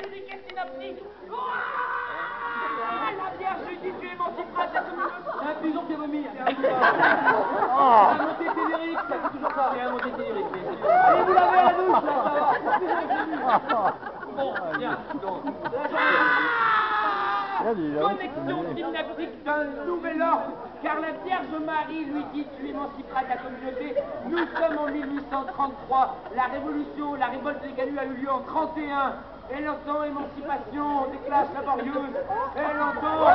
unique et synoptique. La Vierge lui dit tu émanciperas ta communauté. C'est un pigeon qui a vomi. C'est un montée tellurique, ça fait toujours ça. C'est un montée tellurique. Et vous l'avez à la douche, là, ça va. Bon, bien, donc. Connexion synaptique d'un nouvel ordre, car la Vierge Marie lui dit tu émanciperas ta communauté. Nous sommes en 1833, la révolution, la révolte des Canuts a eu lieu en 31. Elle entend émancipation des classes laborieuses. Elle entend...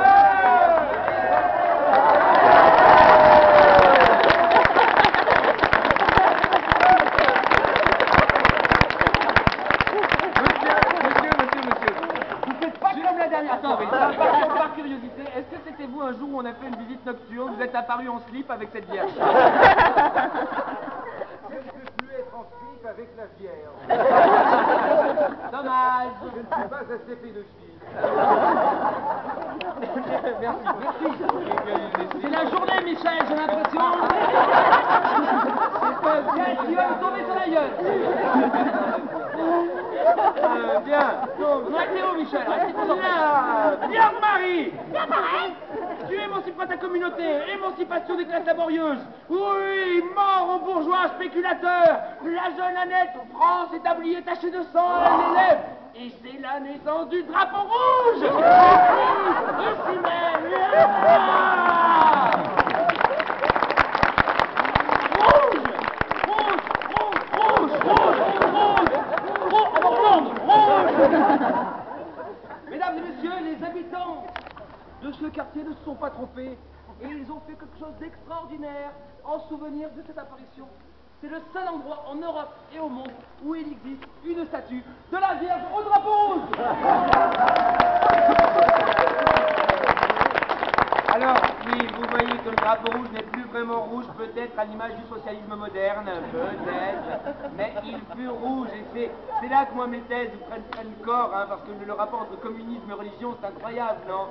Attends, par curiosité, est-ce que c'était vous un jour où on a fait une visite nocturne, vous êtes apparu en slip avec cette vierge? Je ne peux plus être en slip avec la vierge. Dommage. Je ne suis pas assez pédophile. Merci. C'est la journée, Michel, j'ai l'impression. Tu vas me tomber sur la gueule. Bien. Donc, on a été où, Michel? Bien, Marie! Tu émanciperas ta communauté, émancipation des classes laborieuses. Oui, mort aux bourgeois spéculateurs. La jeune Annette, France établie et tachée de sang, elle l'élève. Et c'est la naissance du drapeau rouge. Ici même. Mesdames et messieurs, les habitants de ce quartier ne se sont pas trompés et ils ont fait quelque chose d'extraordinaire en souvenir de cette apparition. C'est le seul endroit en Europe et au monde où il existe une statue de la Vierge au drapeau rouge. Alors, oui, vous voyez que le drapeau rouge n'est plus vraiment rouge, peut-être à l'image du socialisme moderne, peut-être, mais il fut rouge, et c'est là que moi mes thèses prennent corps, hein, parce que le rapport entre communisme et religion, c'est incroyable, non?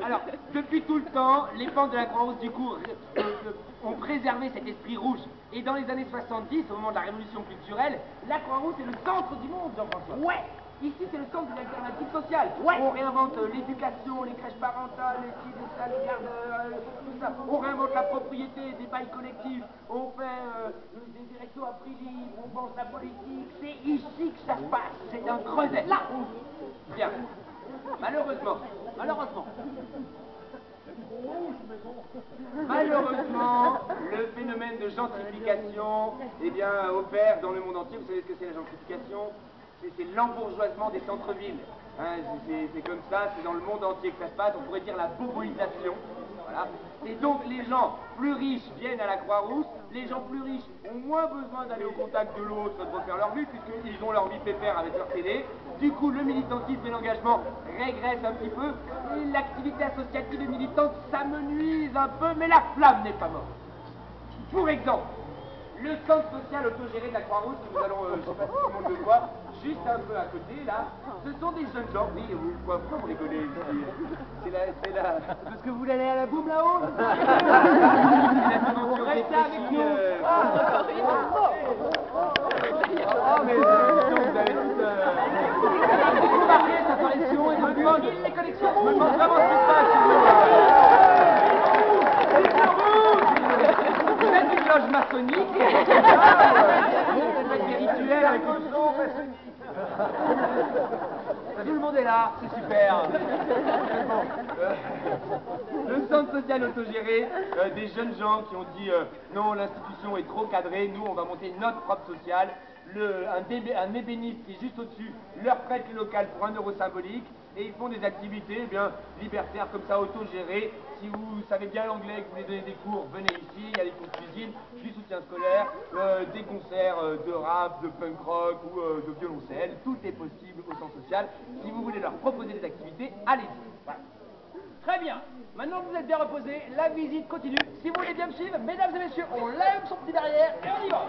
Alors, depuis tout le temps, les pentes de la Croix-Rouge, du coup, ont préservé cet esprit rouge, et dans les années 70, au moment de la révolution culturelle, la Croix-Rouge est le centre du monde, Jean-François. Ouais. Ici, c'est le centre de l'alternative sociale. Ouais. On réinvente l'éducation, les crèches parentales, les ci, les ça, les gardes, tout ça. On réinvente la propriété, des bails collectifs. On fait des rectos à prix libre, on pense la politique. C'est ici que ça se passe. C'est un creuset. Là. Bien. Malheureusement, le phénomène de gentrification, eh bien, opère dans le monde entier. Vous savez ce que c'est la gentrification? C'est l'embourgeoisement des centres-villes. Hein, c'est comme ça, c'est dans le monde entier que ça se passe, on pourrait dire la boboisation. Voilà. Et donc les gens plus riches viennent à la Croix-Rousse, les gens plus riches ont moins besoin d'aller au contact de l'autre pour faire leur vie, puisqu'ils ont leur vie pépère avec leur télé. Du coup, le militantisme et l'engagement régressent un petit peu, et l'activité associative et militante s'amenuise un peu, mais la flamme n'est pas morte. Pour exemple, le centre social autogéré de la Croix-Rousse, que nous allons, je ne sais pas si tout le monde le voit, juste un peu à côté, là, ce sont des jeunes gens. Oui, pourquoi vous rigolez ici? C'est la... Parce que vous voulez aller à la boum là-haut? Restez avec nous. Ah, mais vous avez tout... Vous remarquez cette apparition et de mode. Les collections. Je me demande vraiment ce qui se passe. Vous êtes une loge maçonnique. Vous faites des rituels avec le son maçonnique. Tout le monde est là, c'est super. Le centre social autogéré, des jeunes gens qui ont dit non, l'institution est trop cadrée, nous on va monter notre propre social. Un ébéniste qui est juste au-dessus leur prête le local pour 1 euro symbolique et ils font des activités libertaires comme ça, autogérées. Si vous savez bien l'anglais et que vous voulez donner des cours, venez ici, il y a des cours de cuisine, du soutien scolaire, des concerts de rap, de punk rock ou de violoncelle, tout est possible au centre social. Si vous voulez leur proposer des activités, allez-y. Voilà. Très bien. Maintenant que vous êtes bien reposés, la visite continue. Si vous voulez bien me suivre, mesdames et messieurs, on lève son petit derrière et on y va.